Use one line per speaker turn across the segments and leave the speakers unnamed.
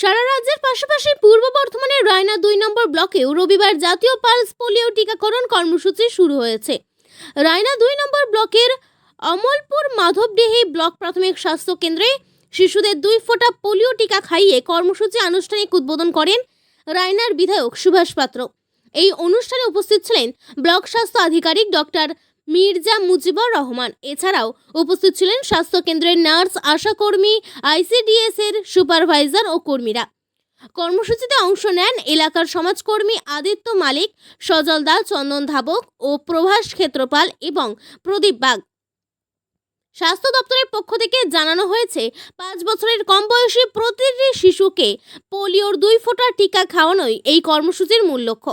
সারা রাজ্যের পাশাপাশি পূর্ব বর্ধমানের রায়না 2 নম্বর ব্লকেও রবিবার জাতীয় পালস পোলিও টিকাকরণ কর্মসূচি শুরু হয়েছে। রায়না 2 নম্বর ব্লকের অমলপুর মাধবডিহি ব্লক প্রাথমিক স্বাস্থ্য কেন্দ্রে শিশুদের 2 ফোঁটা পোলিও টিকা খাইয়ে কর্মসূচি আনুষ্ঠানিক উদ্বোধন করেন রায়নার বিধায়ক সুভাষ পাত্র। এই অনুষ্ঠানে উপস্থিত ছিলেন ব্লক স্বাস্থ্য আধিকারিক ডক্টর মির্জা মুজিবুর রহমান। এছাড়াও উপস্থিত ছিলেন স্বাস্থ্য কেন্দ্রের নার্স, আশাকর্মী, আইসিডিএস এর সুপারভাইজার ও কর্মীরা। কর্মসূচিতে অংশ নেন এলাকার সমাজকর্মী আদিত্য মালিক, সজল দাস, চন্দন ধাবক ও প্রভাস ক্ষেত্রপাল এবং প্রদীপ বাগ। স্বাস্থ্য দপ্তরের পক্ষ থেকে জানানো হয়েছে 5 বছরের কম বয়সী প্রতিটি শিশুকে পোলিওর 2 ফোঁটা টিকা খাওয়ানোই এই কর্মসূচির মূল লক্ষ্য।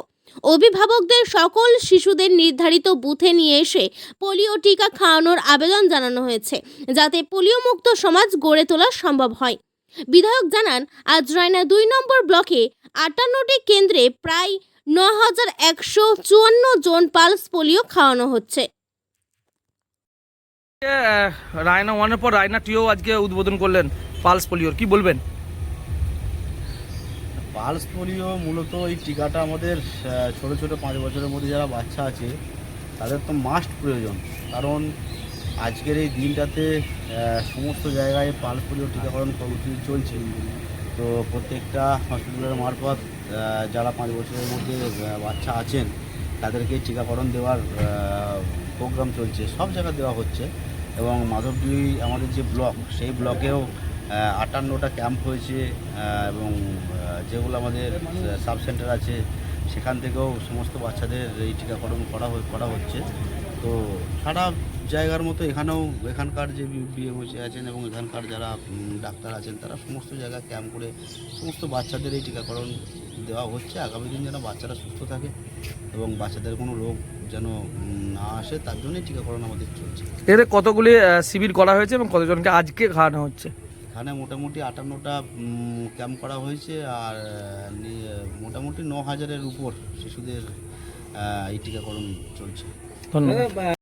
অভিভাবকদের সকল শিশুদের নির্ধারিত বুথে নিয়ে এসে পোলিও টিকা খাওয়ানোর আবেদন জানানো হয়েছে, যাতে পোলিও মুক্ত সমাজ গড়ে তোলা সম্ভব হয়। বিধায়ক জানান, আজ রায়না 2 নম্বর ব্লকে 58টি কেন্দ্রে প্রায় 9154 জন পালস পোলিও খাওয়ানো হচ্ছে।
রায়না 1-এর পর রায়না 2 আজকে উদ্বোধন করলেন পালস পোলিওর, কি বলবেন?
পালস পোলিও মূলত এই টিকাটা আমাদের ছোট ছোট 5 বছরের মধ্যে যারা বাচ্চা আছে তাদের তো মাস্ট প্রয়োজন, কারণ আজকের এই দিনটাতে সমস্ত জায়গায় পালস পোলিও টিকাকরণ কর্মসূচি চলছে। তো প্রত্যেকটা হসপিটালের মারফত যারা 5 বছরের মধ্যে বাচ্চা আছেন তাদেরকে টিকাকরণ দেওয়ার প্রোগ্রাম চলছে, সব জায়গায় দেওয়া হচ্ছে। এবং মাধবডিহি আমাদের যে ব্লক, সেই ব্লকেও 58টা ক্যাম্প হয়েছে এবং যেগুলো আমাদের সাব সেন্টার আছে সেখান থেকেও সমস্ত বাচ্চাদের এই টিকাকরণ করা হচ্ছে। তো সারা জায়গার মতো এখানকার যে বিএমওসি আছেন এবং এখানকার যারা ডাক্তার আছেন তারা সমস্ত জায়গায় ক্যাম্প করে সমস্ত বাচ্চাদের এই টিকাকরণ দেওয়া হচ্ছে। আগামী দিন যেন বাচ্চারা সুস্থ থাকে এবং বাচ্চাদের কোনো রোগ যেন না আসে, তার জন্যই টিকাকরণ আমাদের চলছে।
এর কতগুলি শিবির করা হয়েছে এবং কতজনকে আজকে খাওয়ানো হচ্ছে?
এখানে মোটামুটি 58টা ক্যাম্প করা হয়েছে আর মোটামুটি 9000-এর উপর শিশুদের এই টিকাকরণ চলছে।
ধন্যবাদ।